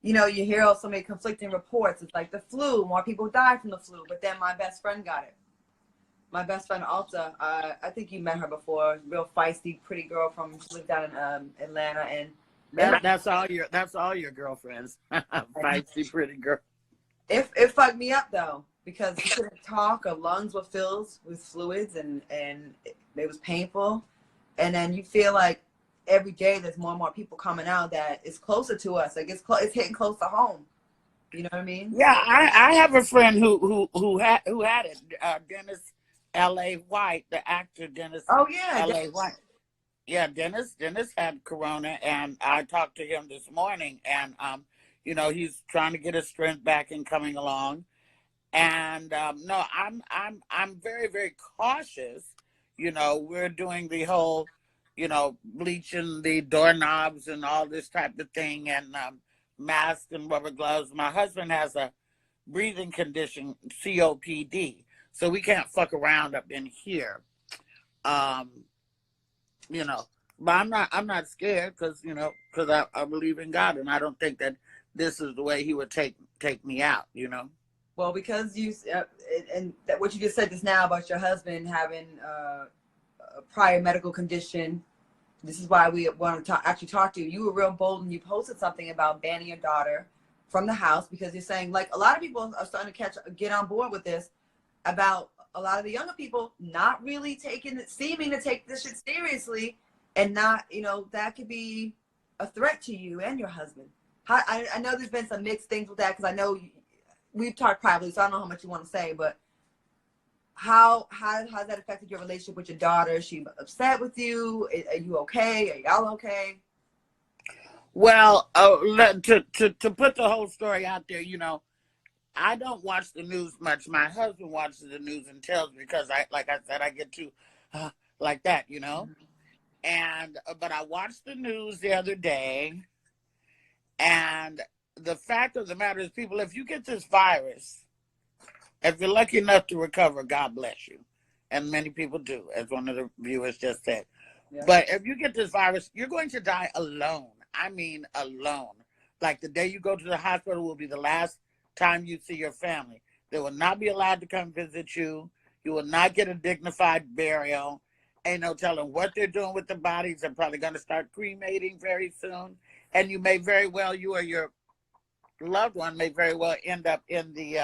you know, you hear so many conflicting reports. It's like the flu, more people die from the flu. But then my best friend got it. My best friend Alta, I think you met her before. Real feisty, pretty girl she lived down in Atlanta, and that's all your girlfriends. Feisty, pretty girl. It fucked me up though, because we couldn't talk. Our lungs were filled with fluids, and it was painful. And then you feel like every day there's more and more people coming out that is closer to us. Like it's hitting close to home. You know what I mean? Yeah, I have a friend who had it. Dennis L.A. White, the actor Dennis. Oh yeah, L.A. White. Yeah, Dennis had corona, and I talked to him this morning, and you know, he's trying to get his strength back and coming along. And no, I'm very, very cautious. You know, we're doing the whole, you know, bleaching the doorknobs and all this type of thing, and masks and rubber gloves. My husband has a breathing condition, COPD, so we can't fuck around up in here. You know, but I'm not scared because, you know, because I believe in God, and I don't think that this is the way he would take me out, you know. Well, because you and that what you just said just now about your husband having a prior medical condition, this is why we want to actually talk to you. You were real bold and you posted something about banning your daughter from the house, because you're saying, like, a lot of people are starting to get on board with this, about a lot of the younger people not really seeming to take this shit seriously, and not, you know, that could be a threat to you and your husband. I know there's been some mixed things with that, because I know we've talked privately, so I don't know how much you want to say, but how has that affected your relationship with your daughter? Is she upset with you? Are you okay? Are y'all okay? Well, to put the whole story out there, you know, I don't watch the news much. My husband watches the news and tells me, because like I said, I get too like that, you know. And but I watched the news the other day, and the fact of the matter is, people, if you get this virus, if you're lucky enough to recover, God bless you. And many people do, as one of the viewers just said. Yeah. But if you get this virus, you're going to die alone. I mean alone. Like, the day you go to the hospital will be the last time you see your family. They will not be allowed to come visit you. You will not get a dignified burial. Ain't no telling what they're doing with the bodies. They're probably going to start cremating very soon. And you may very well, you or your loved one may very well end up in the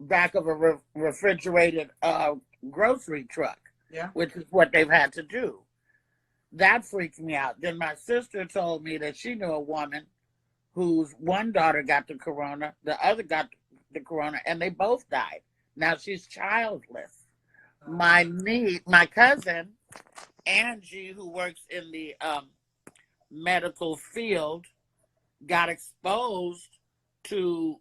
back of a refrigerated grocery truck. Yeah, which is what they've had to do. That freaked me out. Then my sister told me that she knew a woman whose one daughter got the corona, the other got the corona, and they both died. Now she's childless. My cousin Angie, who works in the medical field, got exposed in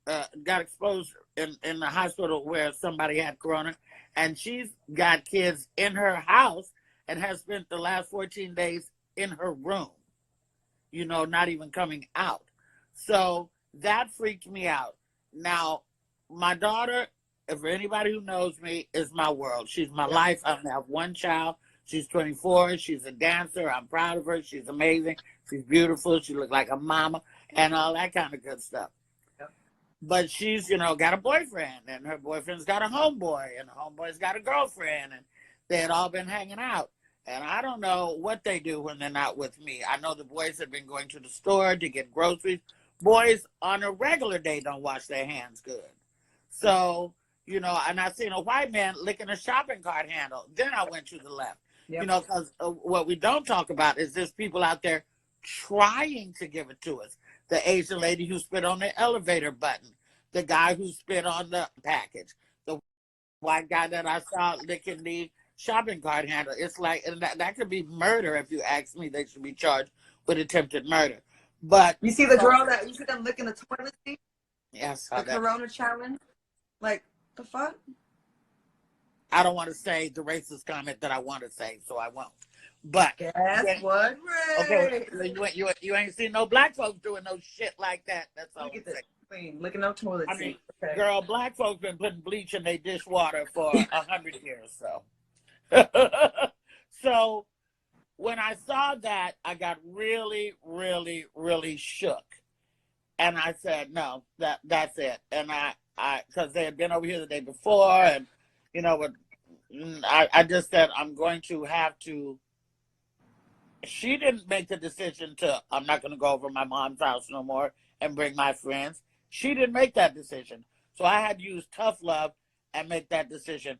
the hospital where somebody had corona, and she's got kids in her house and has spent the last 14 days in her room, you know, not even coming out. So that freaked me out. Now, my daughter, for anybody who knows me, is my world. She's my life. I have one child. She's 24. She's a dancer. I'm proud of her. She's amazing. She's beautiful. She looks like a mama and all that kind of good stuff. Yep. But she's, you know, got a boyfriend, and her boyfriend's got a homeboy, and the homeboy's got a girlfriend, and they had all been hanging out. And I don't know what they do when they're not with me. I know the boys have been going to the store to get groceries. Boys on a regular day don't wash their hands good. So, you know, and I seen a white man licking a shopping cart handle. Then I went to the left. Yep. You know, because what we don't talk about is there's people out there trying to give it to us. The Asian lady who spit on the elevator button. The guy who spit on the package. The white guy that I saw licking the shopping cart handle. It's like, and that could be murder. If you ask me, they should be charged with attempted murder. But you see the girl you see them licking the toilet seat? Yes. The Corona challenge? Like, the fuck? I don't want to say the racist comment that I want to say, so I won't. But guess what, Ray? Okay, you ain't seen no black folks doing no shit like that. That's all. Look at this. Licking no toilet seat. I mean, okay. Girl, black folks been putting bleach in their dishwater for 100 years, so. So when I saw that, I got really, really, really shook. And I said, no, that's it. And because they had been over here the day before, and, you know, I just said, I'm going to have to. She didn't make the decision I'm not going to go over to my mom's house no more and bring my friends. She didn't make that decision. So I had to use tough love and make that decision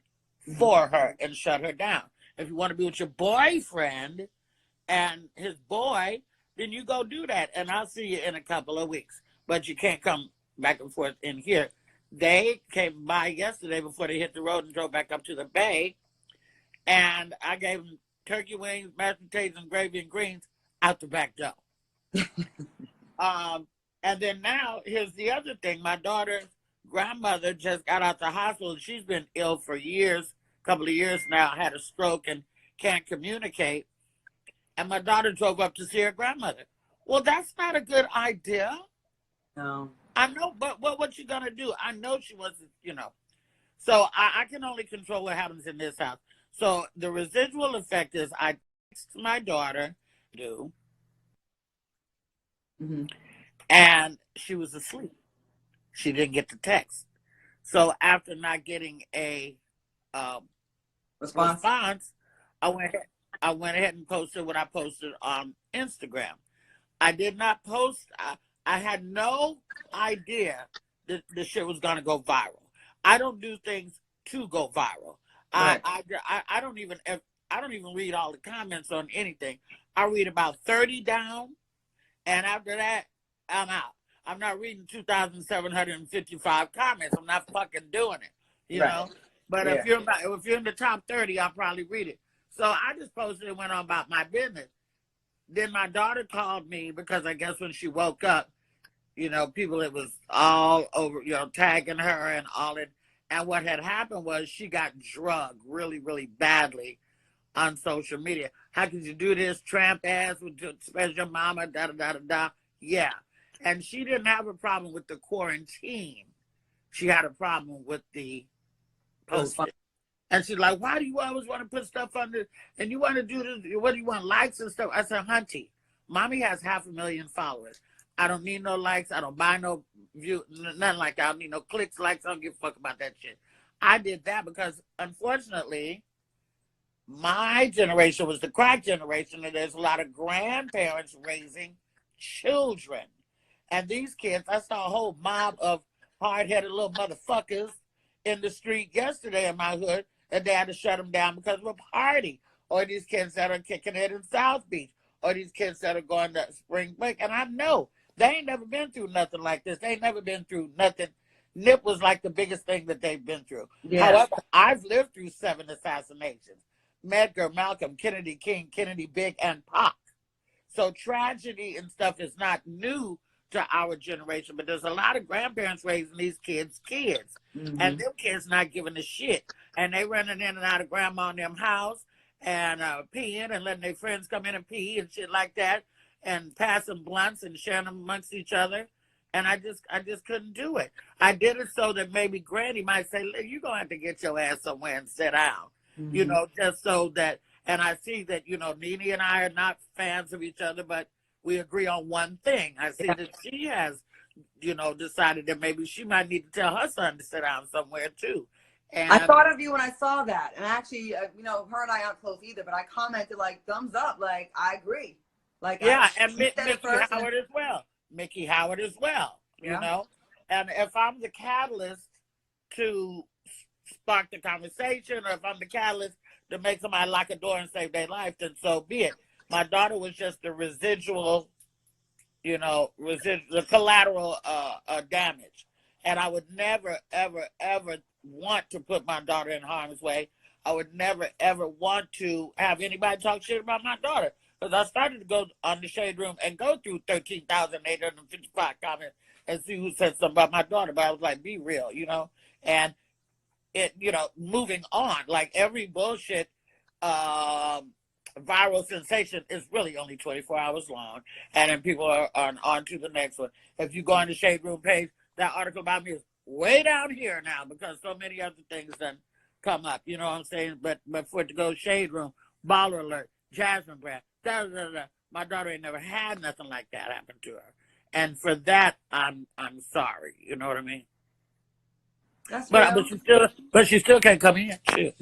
for her and shut her down. If you want to be with your boyfriend and his boy, then you go do that. And I'll see you in a couple of weeks. But you can't come back and forth in here. They came by yesterday before they hit the road and drove back up to the bay. And I gave them turkey wings, mashed potatoes, and gravy and greens out the back door. And then now, here's the other thing. My daughter's grandmother just got out the hospital. She's been ill for years, a couple of years now, had a stroke and can't communicate. And my daughter drove up to see her grandmother. Well, that's not a good idea. No. I know, but what you going to do? I know she wasn't, you know. So I can only control what happens in this house. So the residual effect is I text my daughter, and she was asleep. She didn't get the text. So after not getting a response, I went ahead and posted what I posted on Instagram. I did not post. I had no idea that the shit was going to go viral. I don't do things to go viral. Right. I don't even read all the comments on anything. I read about 30 down, and after that, I'm out. I'm not reading 2,755 comments. I'm not fucking doing it, you know. But if you're in the top 30, I'll probably read it. So I just posted and went on about my business. Then my daughter called me because I guess when she woke up, you know, people, it was all over, you know, tagging her and all it. And what had happened was she got drugged really, really badly on social media. How could you do this, tramp ass, with special mama, da-da-da-da-da? Yeah. And she didn't have a problem with the quarantine. She had a problem with the posting. And she's like, why do you always want to put stuff under, and you want to do this, what do you want, likes and stuff? I said, Hunty, mommy has 500,000 followers. I don't need no likes. I don't buy no view, nothing like that. I don't need no clicks, likes. I don't give a fuck about that shit. I did that because, unfortunately, my generation was the crack generation, and there's a lot of grandparents raising children. And these kids, I saw a whole mob of hard-headed little motherfuckers in the street yesterday in my hood, and they had to shut them down because of a party. Or these kids that are kicking it in South Beach, or these kids that are going to spring break. And I know they ain't never been through nothing like this. They ain't never been through nothing. Nip was like the biggest thing that they've been through. Yeah. However, I've lived through 7 assassinations. Medgar, Malcolm, Kennedy, King, Kennedy, Big, and Pac. So tragedy and stuff is not new to our generation, but there's a lot of grandparents raising these kids, and them kids not giving a shit. And they running in and out of grandma and them house and peeing and letting their friends come in and pee and shit like that, and passing blunts and sharing them amongst each other. And I just couldn't do it. I did it so that maybe Granny might say, you're going to have to get your ass somewhere and sit down, you know, just so that, and I see that, you know, Nene and I are not fans of each other, but we agree on one thing. I see that she has, you know, decided that maybe she might need to tell her son to sit down somewhere too. And I thought of you when I saw that. And actually, you know, her and I aren't close either, but I commented like, thumbs up, like, I agree. Like, yeah, and Mickey Howard as well. Mickey Howard as well, you know? And if I'm the catalyst to spark the conversation, or if I'm the catalyst to make somebody lock a door and save their life, then so be it. My daughter was just the residual, you know, the collateral damage. And I would never, ever, ever want to put my daughter in harm's way. I would never, ever want to have anybody talk shit about my daughter. Because I started to go on the Shade Room and go through 13,855 comments and see who said something about my daughter. But I was like, be real, you know. And it, you know, moving on, like every bullshit viral sensation is really only 24 hours long, and then people are on to the next one. If you go on the Shade Room page, that article about me is way down here now because so many other things done come up, you know what I'm saying? But for it to go Shade Room, baller alert, jasmine breath. Da, da, da. My daughter ain't never had nothing like that happen to her. And for that, I'm sorry. You know what I mean? That's But real. she still can't come in. Shit.